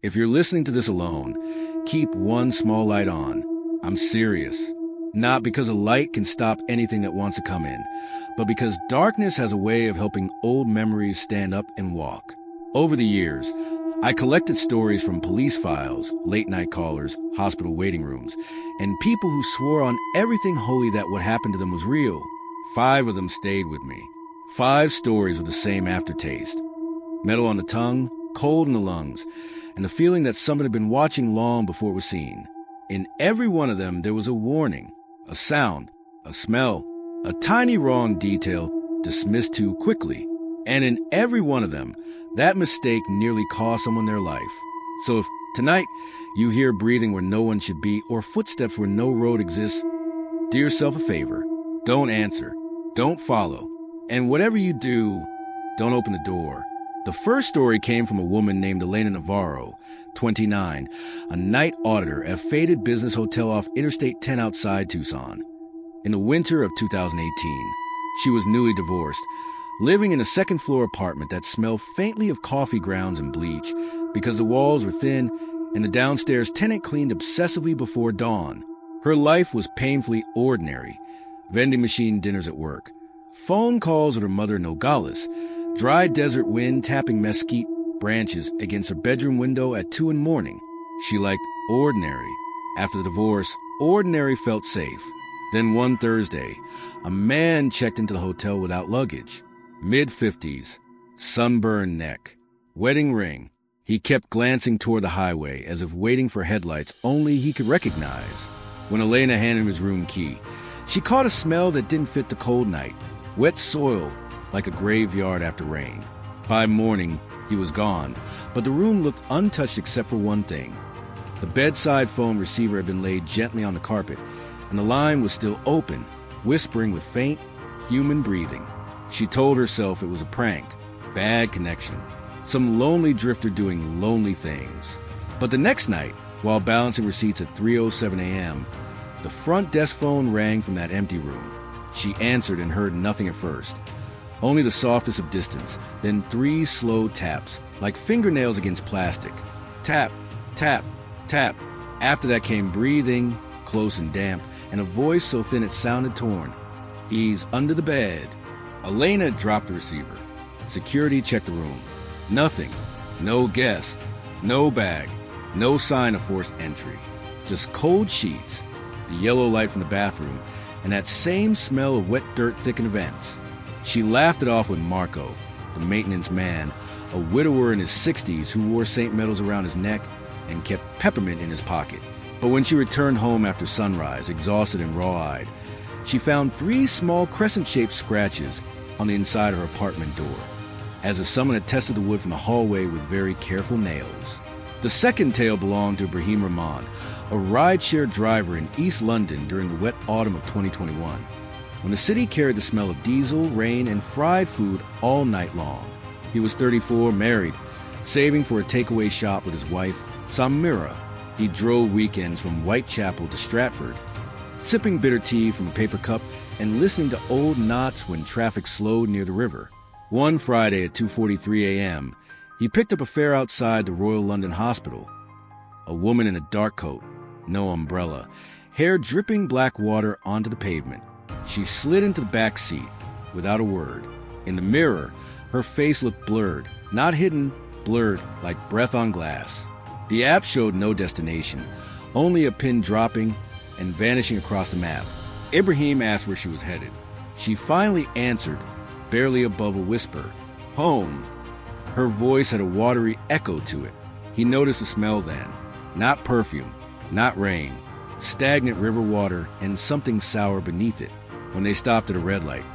If you're listening to this alone, keep one small light on. I'm serious. Not because a light can stop anything that wants to come in, but because darkness has a way of helping old memories stand up and walk. Over the years, I collected stories from police files, late-night callers, hospital waiting rooms, and people who swore on everything holy that what happened to them was real. 5 of them stayed with me. 5 stories with the same aftertaste. Metal on the tongue, cold in the lungs, and the feeling that someone had been watching long before it was seen. In every one of them, there was a warning, a sound, a smell, a tiny wrong detail dismissed too quickly. And in every one of them, that mistake nearly cost someone their life. So if tonight you hear breathing where no one should be or footsteps where no road exists, do yourself a favor. Don't answer. Don't follow. And whatever you do, don't open the door. The first story came from a woman named Elena Navarro, 29, a night auditor at a faded business hotel off Interstate 10 outside Tucson. In the winter of 2018, she was newly divorced, living in a second-floor apartment that smelled faintly of coffee grounds and bleach because the walls were thin and the downstairs tenant cleaned obsessively before dawn. Her life was painfully ordinary. Vending machine dinners at work, phone calls with her mother in Nogales, dry desert wind tapping mesquite branches against her bedroom window at 2 in the morning. She liked ordinary. After the divorce, ordinary felt safe. Then one Thursday, a man checked into the hotel without luggage. Mid-50s, sunburned neck, wedding ring. He kept glancing toward the highway as if waiting for headlights only he could recognize. When Elena handed him his room key, she caught a smell that didn't fit the cold night. Wet soil, like a graveyard after rain. By morning, he was gone, but the room looked untouched except for one thing. The bedside phone receiver had been laid gently on the carpet, and the line was still open, whispering with faint, human breathing. She told herself it was a prank, bad connection, some lonely drifter doing lonely things. But the next night, while balancing receipts at 3:07 a.m., the front desk phone rang from that empty room. She answered and heard nothing at first, only the softest of distance, then 3 slow taps, like fingernails against plastic. Tap, tap, tap. After that came breathing, close and damp, and a voice so thin it sounded torn. "He's under the bed." Elena dropped the receiver. Security checked the room. Nothing. No guest. No bag. No sign of forced entry. Just cold sheets, the yellow light from the bathroom, and that same smell of wet dirt thickened vents. She laughed it off with Marco, the maintenance man, a widower in his 60s who wore St. Medals around his neck and kept peppermint in his pocket. But when she returned home after sunrise, exhausted and raw-eyed, she found 3 small crescent-shaped scratches on the inside of her apartment door, as if someone had tested the wood from the hallway with very careful nails. The second tale belonged to Ibrahim Rahman, a rideshare driver in East London during the wet autumn of 2021, when the city carried the smell of diesel, rain, and fried food all night long. He was 34, married, saving for a takeaway shop with his wife, Samira. He drove weekends from Whitechapel to Stratford, sipping bitter tea from a paper cup and listening to old knots when traffic slowed near the river. One Friday at 2:43 a.m., he picked up a fare outside the Royal London Hospital. A woman in a dark coat, no umbrella, hair dripping black water onto the pavement. She slid into the back seat without a word. In the mirror, her face looked blurred, not hidden, blurred like breath on glass. The app showed no destination, only a pin dropping and vanishing across the map. Ibrahim asked where she was headed. She finally answered, barely above a whisper, "Home." Her voice had a watery echo to it. He noticed the smell then. Not perfume, not rain, stagnant river water and something sour beneath it. When they stopped at a red light,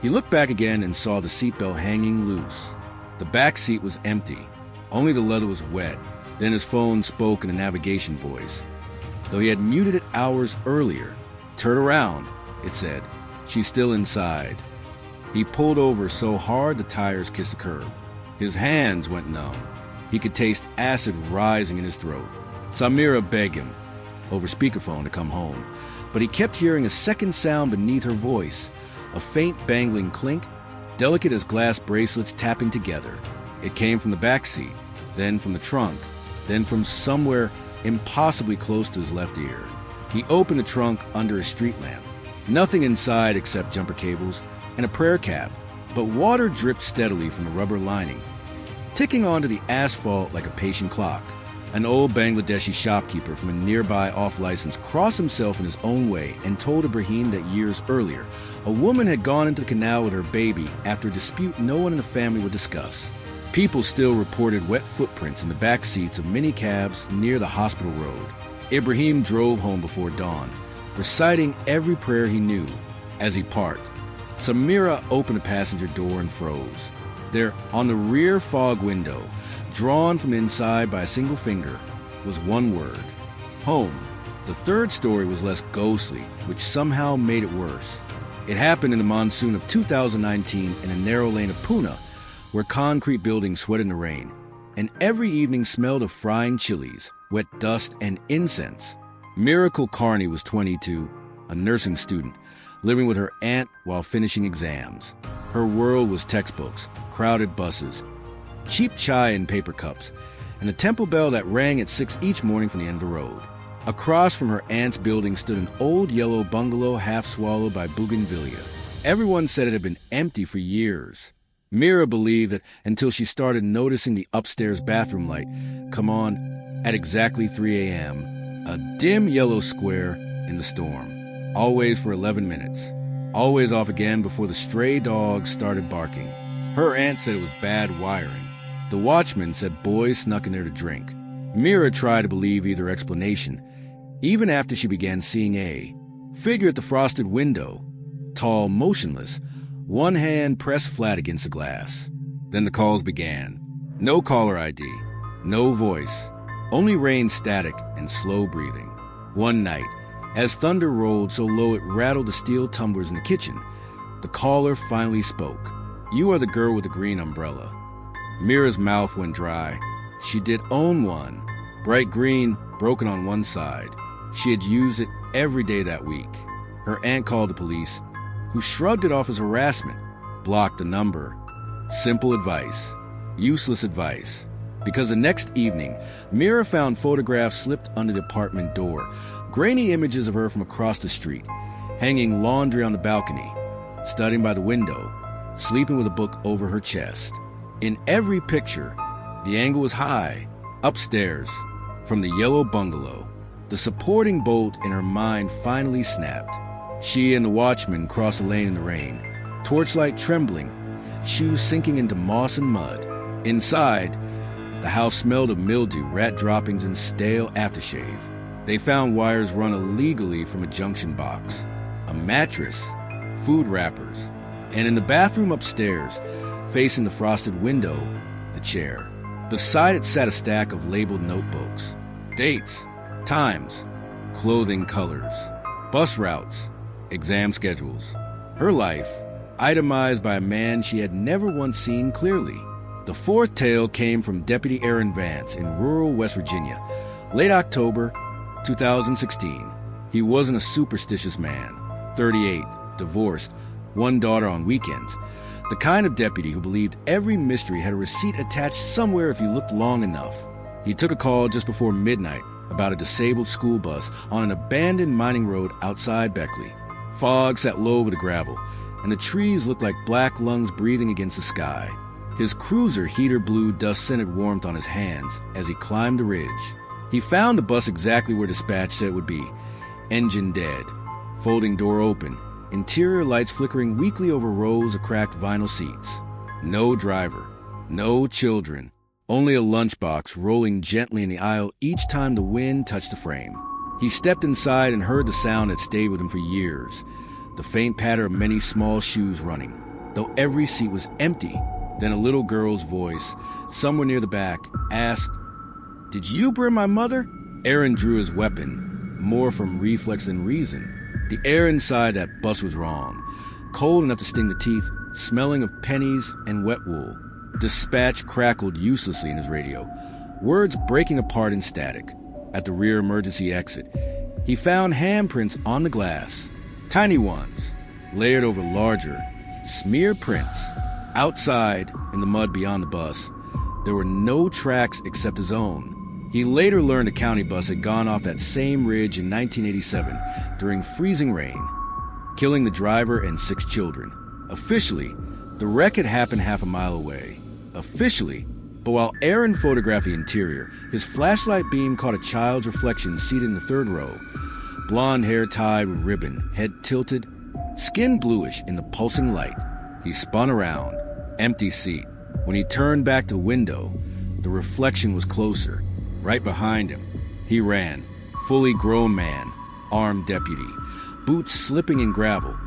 he looked back again and saw the seatbelt hanging loose. The back seat was empty. Only the leather was wet. Then his phone spoke in a navigation voice, though he had muted it hours earlier. "Turn around," it said. "She's still inside." He pulled over so hard the tires kissed the curb. His hands went numb. He could taste acid rising in his throat. Samira begged him, over speakerphone, to come home, but he kept hearing a second sound beneath her voice, a faint bangling clink, delicate as glass bracelets tapping together. It came from the back seat, then from the trunk, then from somewhere impossibly close to his left ear. He opened the trunk under a street lamp. Nothing inside except jumper cables and a prayer cap, but water dripped steadily from the rubber lining, ticking onto the asphalt like a patient clock. An old Bangladeshi shopkeeper from a nearby off-license crossed himself in his own way and told Ibrahim that years earlier, a woman had gone into the canal with her baby after a dispute no one in the family would discuss. People still reported wet footprints in the back seats of many cabs near the hospital road. Ibrahim drove home before dawn, reciting every prayer he knew. As he parked, Samira opened the passenger door and froze. There, on the rear fog window, drawn from inside by a single finger, was one word: home. The third story was less ghostly, which somehow made it worse. It happened in the monsoon of 2019 in a narrow lane of Pune, where concrete buildings sweat in the rain, and every evening smelled of frying chilies, wet dust, and incense. Miracle Carney was 22, a nursing student, living with her aunt while finishing exams. Her world was textbooks, crowded buses, cheap chai in paper cups, and a temple bell that rang at 6 each morning from the end of the road. Across from her aunt's building stood an old yellow bungalow half swallowed by bougainvillea. Everyone said it had been empty for years. Mira believed that until she started noticing the upstairs bathroom light come on at exactly 3 a.m., a dim yellow square in the storm. Always for 11 minutes. Always off again before the stray dogs started barking. Her aunt said it was bad wiring. The watchman said boys snuck in there to drink. Mira tried to believe either explanation, even after she began seeing a figure at the frosted window, tall, motionless, one hand pressed flat against the glass. Then the calls began. No caller ID, no voice, only rain static and slow breathing. One night, as thunder rolled so low it rattled the steel tumblers in the kitchen, the caller finally spoke. "You are the girl with the green umbrella." Mira's mouth went dry. She did own one, bright green, broken on one side. She had used it every day that week. Her aunt called the police, who shrugged it off as harassment, blocked the number. Simple advice, useless advice. Because the next evening, Mira found photographs slipped under the apartment door, grainy images of her from across the street, hanging laundry on the balcony, studying by the window, sleeping with a book over her chest. In every picture, the angle was high, upstairs, from the yellow bungalow. The supporting bolt in her mind finally snapped. She and the watchman crossed the lane in the rain, torchlight trembling, shoes sinking into moss and mud. Inside, the house smelled of mildew, rat droppings, and stale aftershave. They found wires run illegally from a junction box, a mattress, food wrappers, and in the bathroom upstairs, facing the frosted window, a chair. Beside it sat a stack of labeled notebooks. Dates, times, clothing colors, bus routes, exam schedules. Her life, itemized by a man she had never once seen clearly. The fourth tale came from Deputy Aaron Vance in rural West Virginia, late October 2016. He wasn't a superstitious man, 38, divorced, one daughter on weekends. The kind of deputy who believed every mystery had a receipt attached somewhere if you looked long enough. He took a call just before midnight about a disabled school bus on an abandoned mining road outside Beckley. Fog sat low over the gravel, and the trees looked like black lungs breathing against the sky. His cruiser heater blew dust-scented warmth on his hands as he climbed the ridge. He found the bus exactly where dispatch said it would be. Engine dead. Folding door open. Interior lights flickering weakly over rows of cracked vinyl seats. No driver. No children. Only a lunchbox rolling gently in the aisle each time the wind touched the frame. He stepped inside and heard the sound that stayed with him for years. The faint patter of many small shoes running, though every seat was empty. Then a little girl's voice, somewhere near the back, asked, "Did you bring my mother?" Aaron drew his weapon, more from reflex than reason. The air inside that bus was wrong, cold enough to sting the teeth, smelling of pennies and wet wool. Dispatch crackled uselessly in his radio, words breaking apart in static. At the rear emergency exit, he found handprints on the glass, tiny ones, layered over larger, smear prints. Outside, in the mud beyond the bus, there were no tracks except his own. He later learned a county bus had gone off that same ridge in 1987 during freezing rain, killing the driver and 6 children. Officially, the wreck had happened half a mile away. Officially, but while Aaron photographed the interior, his flashlight beam caught a child's reflection seated in the 3rd row. Blonde hair tied with ribbon, head tilted, skin bluish in the pulsing light. He spun around, empty seat. When he turned back to the window, the reflection was closer, right behind him. He ran, fully grown man, armed deputy, boots slipping in gravel,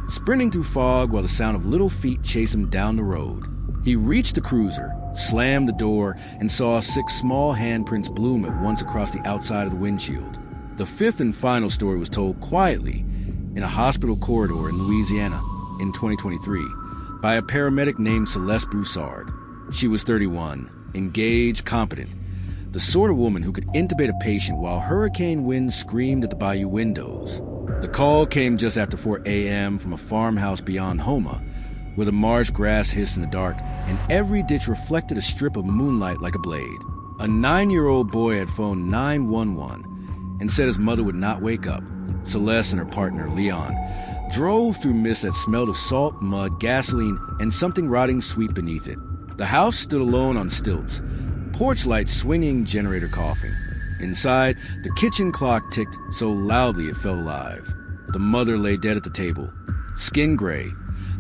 sprinting through fog while the sound of little feet chased him down the road. He reached the cruiser, slammed the door, and saw 6 small handprints bloom at once across the outside of the windshield. The 5th and final story was told quietly in a hospital corridor in Louisiana in 2023 by a paramedic named Celeste Broussard. She was 31, engaged, competent, the sort of woman who could intubate a patient while hurricane winds screamed at the bayou windows. The call came just after 4 a.m. from a farmhouse beyond Houma, where the marsh grass hissed in the dark, and every ditch reflected a strip of moonlight like a blade. A 9-year-old boy had phoned 911 and said his mother would not wake up. Celeste and her partner, Leon, drove through mist that smelled of salt, mud, gasoline, and something rotting sweet beneath it. The house stood alone on stilts, porch light swinging, generator coughing. Inside, the kitchen clock ticked so loudly it felt alive. The mother lay dead at the table, skin gray,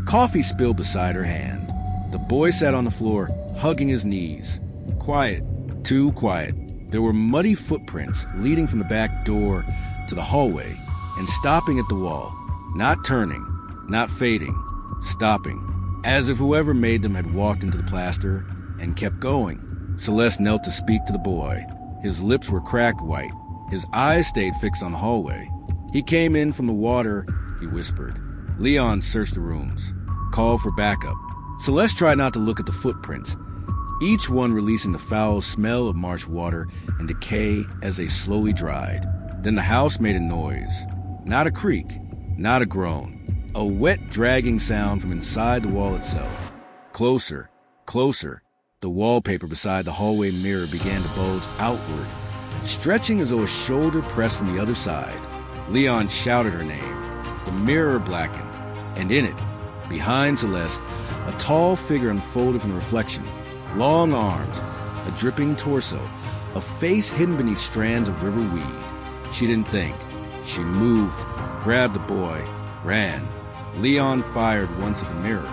coffee spilled beside her hand. The boy sat on the floor, hugging his knees. Quiet, too quiet. There were muddy footprints leading from the back door to the hallway and stopping at the wall, not turning, not fading, stopping, as if whoever made them had walked into the plaster and kept going. Celeste knelt to speak to the boy. His lips were cracked white. His eyes stayed fixed on the hallway. He came in from the water, he whispered. Leon searched the rooms, called for backup. Celeste tried not to look at the footprints, each one releasing the foul smell of marsh water and decay as they slowly dried. Then the house made a noise. Not a creak, not a groan. A wet, dragging sound from inside the wall itself. Closer, closer. The wallpaper beside the hallway mirror began to bulge outward, stretching as though a shoulder pressed from the other side. Leon shouted her name. The mirror blackened, and in it, behind Celeste, a tall figure unfolded from the reflection. Long arms, a dripping torso, a face hidden beneath strands of river weed. She didn't think. She moved, grabbed the boy, ran. Leon fired once at the mirror.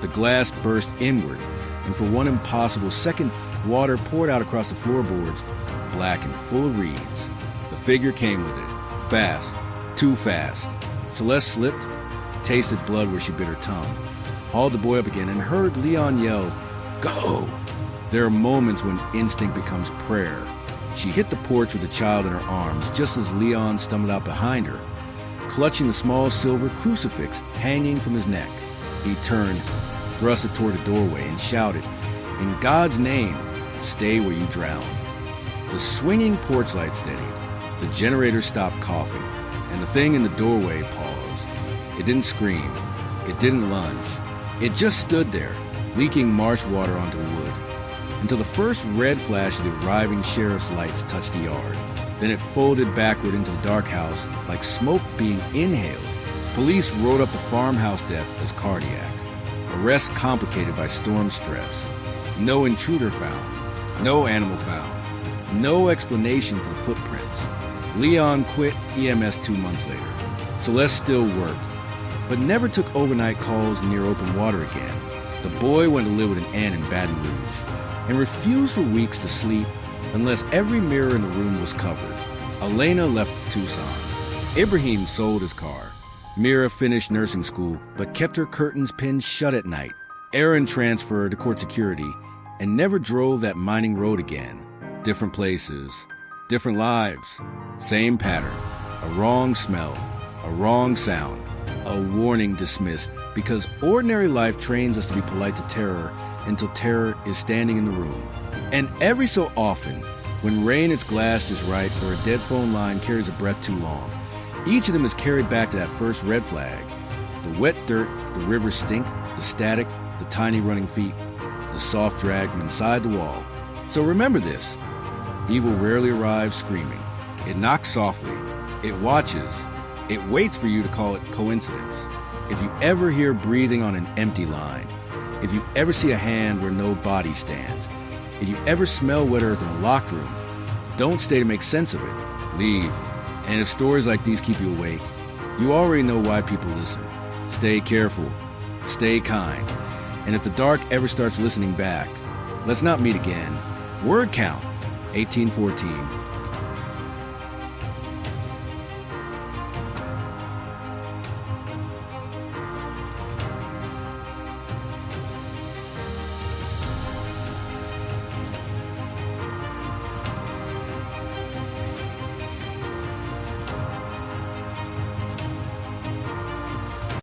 The glass burst inward, and for one impossible second, water poured out across the floorboards, black and full of reeds. The figure came with it, fast, too fast. Celeste slipped, tasted blood where she bit her tongue, hauled the boy up again, and heard Leon yell, "Go!" There are moments when instinct becomes prayer. She hit the porch with the child in her arms just as Leon stumbled out behind her, clutching the small silver crucifix hanging from his neck. He turned, thrust it toward the doorway, and shouted, "In God's name, stay where you drown." The swinging porch light steadied. The generator stopped coughing, and the thing in the doorway paused. It didn't scream. It didn't lunge. It just stood there, leaking marsh water onto the wood, until the first red flash of the arriving sheriff's lights touched the yard. Then it folded backward into the dark house like smoke being inhaled. Police wrote up the farmhouse death as cardiac. Arrest complicated by storm stress. No intruder found. No animal found. No explanation for the footprints. Leon quit EMS 2 months later. Celeste still worked, but never took overnight calls near open water again. The boy went to live with an aunt in Baton Rouge and refused for weeks to sleep unless every mirror in the room was covered. Elena left Tucson. Ibrahim sold his car. Mira finished nursing school, but kept her curtains pinned shut at night. Aaron transferred to court security and never drove that mining road again. Different places, different lives, same pattern. A wrong smell, a wrong sound, a warning dismissed because ordinary life trains us to be polite to terror until terror is standing in the room. And every so often, when rain hits glass just right or a dead phone line carries a breath too long, each of them is carried back to that first red flag. The wet dirt, the river stink, the static, the tiny running feet, the soft drag from inside the wall. So remember this. Evil rarely arrives screaming. It knocks softly. It watches. It waits for you to call it coincidence. If you ever hear breathing on an empty line, if you ever see a hand where no body stands, if you ever smell wet earth in a locked room, don't stay to make sense of it. Leave. And if stories like these keep you awake, you already know why people listen. Stay careful. Stay kind. And if the dark ever starts listening back, let's not meet again. Word count, 1814.